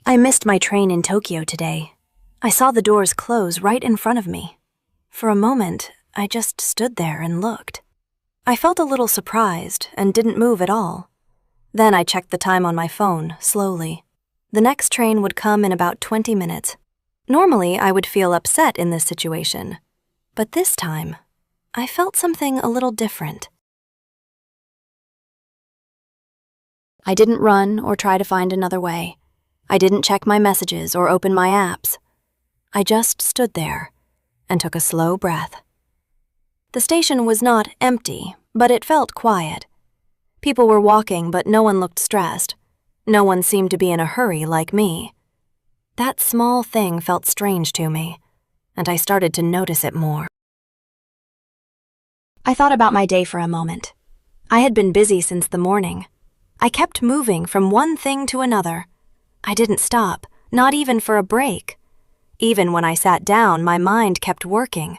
I missed my train in Tokyo today. I saw the doors close right in front of me. For a moment, I just stood there and looked. I felt a little surprised and didn't move at all. Then I checked the time on my phone, slowly. The next train would come in about 20 minutes. Normally, I would feel upset in this situation. But this time, I felt something a little different. I didn't run or try to find another way. I didn't check my messages or open my apps. I just stood there and took a slow breath. The station was not empty, but it felt quiet. People were walking, but no one looked stressed. No one seemed to be in a hurry like me. That small thing felt strange to me, and I started to notice it more. I thought about my day for a moment. I had been busy since the morning. I kept moving from one thing to another. I didn't stop, not even for a break. Even when I sat down, my mind kept working.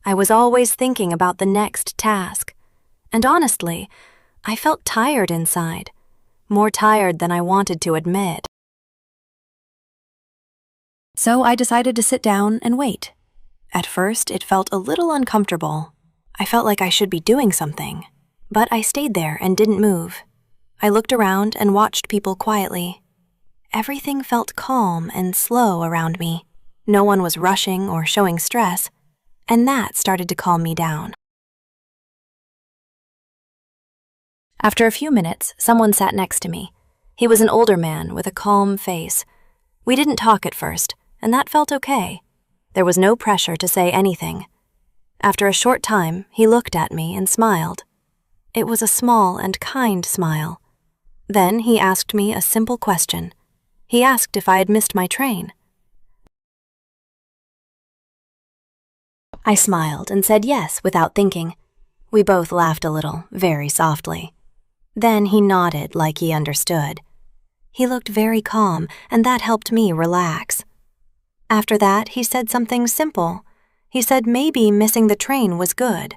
I was always thinking about the next task. And honestly, I felt tired inside, more tired than I wanted to admit. So I decided to sit down and wait. At first, it felt a little uncomfortable. I felt like I should be doing something, but I stayed there and didn't move. I looked around and watched people quietly. Everything felt calm and slow around me. No one was rushing or showing stress, and that started to calm me down. After a few minutes, someone sat next to me. He was an older man with a calm face. We didn't talk at first, and that felt okay. There was no pressure to say anything. After a short time, he looked at me and smiled. It was a small and kind smile. Then he asked me a simple question. He asked if I had missed my train. I smiled and said yes without thinking. We both laughed a little, very softly. Then he nodded like he understood. He looked very calm, and that helped me relax. After that, he said something simple. He said maybe missing the train was good.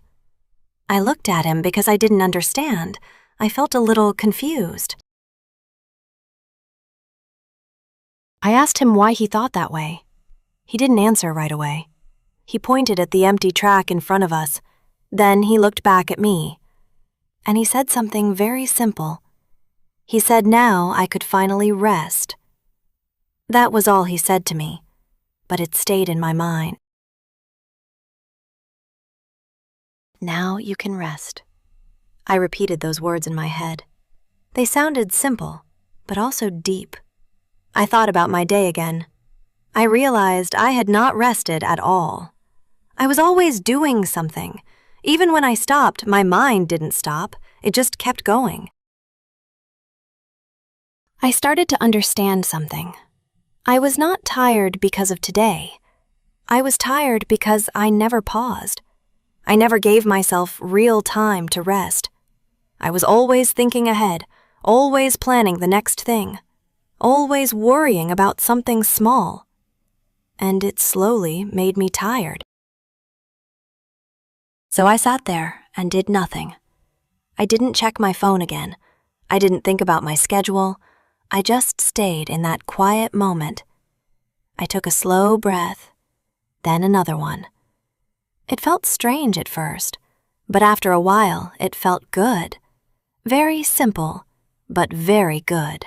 I looked at him because I didn't understand. I felt a little confused. I asked him why he thought that way. He didn't answer right away. He pointed at the empty track in front of us. Then he looked back at me. And he said something very simple. He said now I could finally rest. That was all he said to me, but it stayed in my mind. Now you can rest. I repeated those words in my head. They sounded simple, but also deep. I thought about my day again. I realized I had not rested at all. I was always doing something. Even when I stopped, my mind didn't stop. It just kept going. I started to understand something. I was not tired because of today. I was tired because I never paused. I never gave myself real time to rest. I was always thinking ahead, always planning the next thing, always worrying about something small. And it slowly made me tired. So I sat there and did nothing. I didn't check my phone again. I didn't think about my schedule. I just stayed in that quiet moment. I took a slow breath, then another one. It felt strange at first, but after a while it felt good. Very simple, but very good.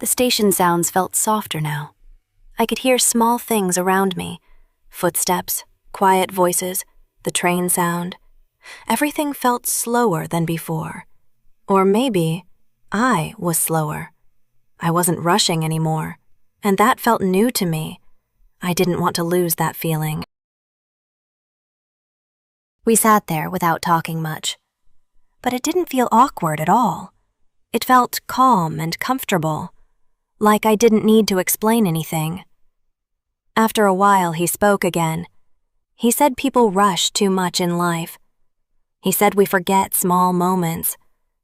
The station sounds felt softer now. I could hear small things around me. Footsteps, quiet voices, the train sound. Everything felt slower than before. Or maybe I was slower. I wasn't rushing anymore, and that felt new to me. I didn't want to lose that feeling. We sat there without talking much, but it didn't feel awkward at all. It felt calm and comfortable, like I didn't need to explain anything. After a while, he spoke again. He said people rush too much in life. He said we forget small moments,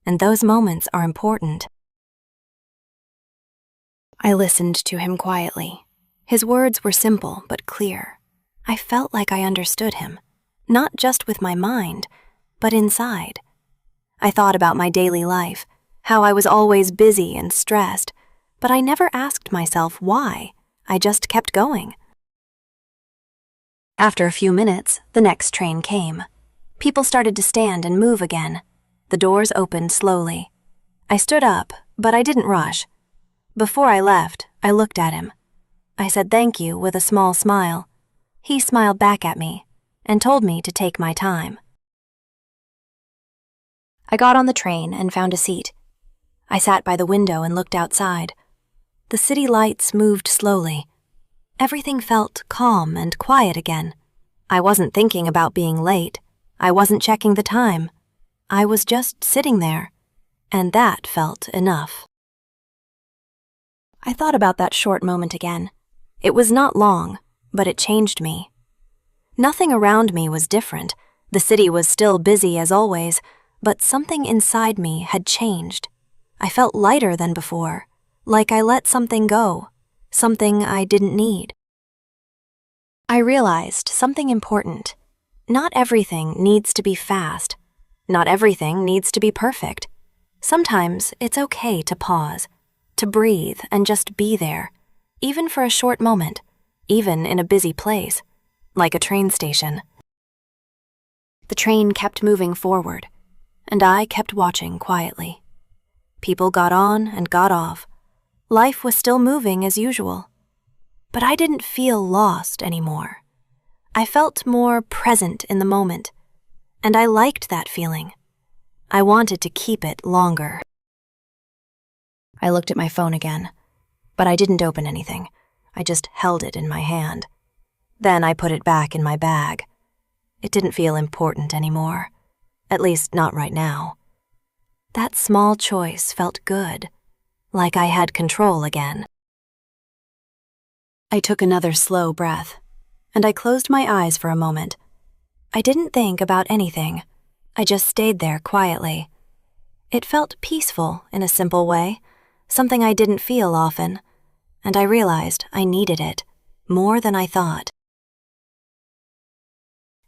and those moments are important. I listened to him quietly. His words were simple but clear. I felt like I understood him, not just with my mind, but inside. I thought about my daily life, how I was always busy and stressed, but I never asked myself why. I just kept going. After a few minutes, the next train came. People started to stand and move again. The doors opened slowly. I stood up, but I didn't rush. Before I left, I looked at him. I said thank you with a small smile. He smiled back at me and told me to take my time. I got on the train and found a seat. I sat by the window and looked outside. The city lights moved slowly. Everything felt calm and quiet again. I wasn't thinking about being late. I wasn't checking the time. I was just sitting there, and that felt enough. I thought about that short moment again. It was not long, but it changed me. Nothing around me was different. The city was still busy as always, but something inside me had changed. I felt lighter than before, like I let something go, something I didn't need. I realized something important. Not everything needs to be fast. Not everything needs to be perfect. Sometimes it's okay to pause, to breathe and just be there, even for a short moment, even in a busy place, like a train station. The train kept moving forward, and I kept watching quietly. People got on and got off. Life was still moving as usual. But I didn't feel lost anymore. I felt more present in the moment, and I liked that feeling. I wanted to keep it longer. I looked at my phone again, but I didn't open anything. I just held it in my hand. Then I put it back in my bag. It didn't feel important anymore. At least not right now. That small choice felt good, like I had control again. I took another slow breath, and I closed my eyes for a moment. I didn't think about anything. I just stayed there quietly. It felt peaceful in a simple way, something I didn't feel often, and I realized I needed it more than I thought.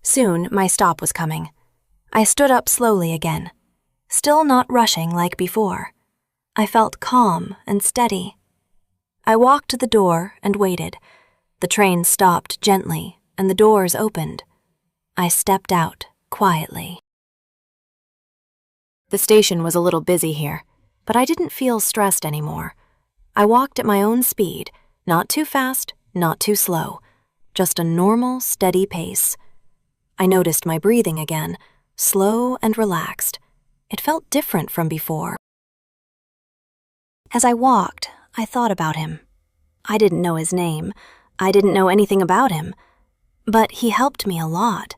Soon my stop was coming. I stood up slowly again, still not rushing like before. I felt calm and steady. I walked to the door and waited. The train stopped gently and the doors opened. I stepped out quietly. The station was a little busy here, but I didn't feel stressed anymore. I walked at my own speed, not too fast, not too slow, just a normal, steady pace. I noticed my breathing again, slow and relaxed. It felt different from before. As I walked, I thought about him. I didn't know his name. I didn't know anything about him. But he helped me a lot.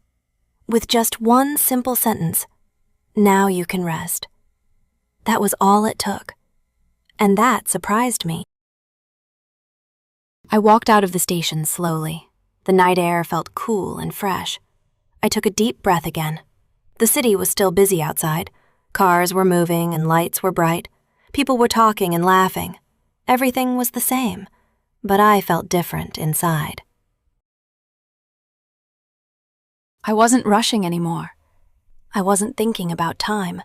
With just one simple sentence, "Now you can rest." That was all it took. And that surprised me. I walked out of the station slowly. The night air felt cool and fresh. I took a deep breath again. The city was still busy outside. Cars were moving and lights were bright. People were talking and laughing. Everything was the same, but I felt different inside. I wasn't rushing anymore. I wasn't thinking about time.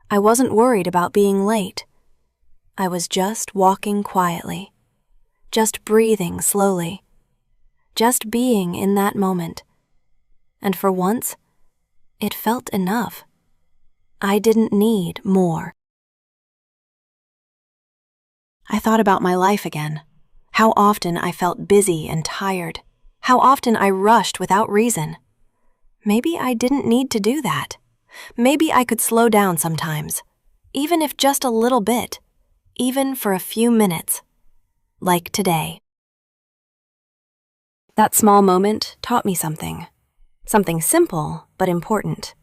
I wasn't worried about being late. I was just walking quietly, just breathing slowly, just being in that moment. And for once, it felt enough. I didn't need more. I thought about my life again. How often I felt busy and tired. How often I rushed without reason. Maybe I didn't need to do that. Maybe I could slow down sometimes, even if just a little bit, even for a few minutes, like today. That small moment taught me something simple but important.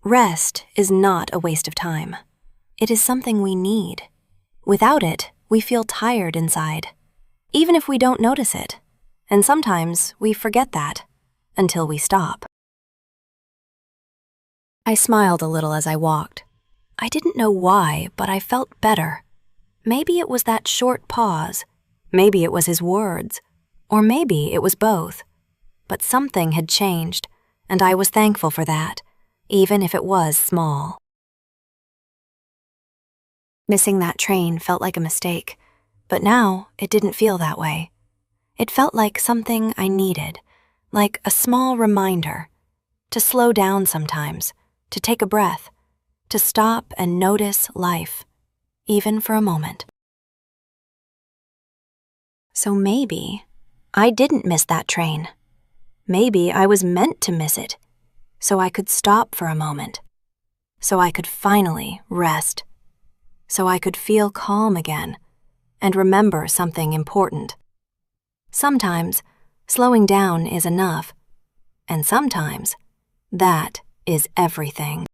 Rest is not a waste of time. It is something we need. Without it, we feel tired inside, even if we don't notice it. And sometimes we forget that until we stop. I smiled a little as I walked. I didn't know why, but I felt better. Maybe it was that short pause. Maybe it was his words. Or maybe it was both. But something had changed, and I was thankful for that, even if it was small. Missing that train felt like a mistake, but now it didn't feel that way. It felt like something I needed, like a small reminder to slow down sometimes, to take a breath, to stop and notice life, even for a moment. So maybe I didn't miss that train. Maybe I was meant to miss it, so I could stop for a moment, so I could finally rest, so I could feel calm again and remember something important. Sometimes slowing down is enough, and sometimes that is everything.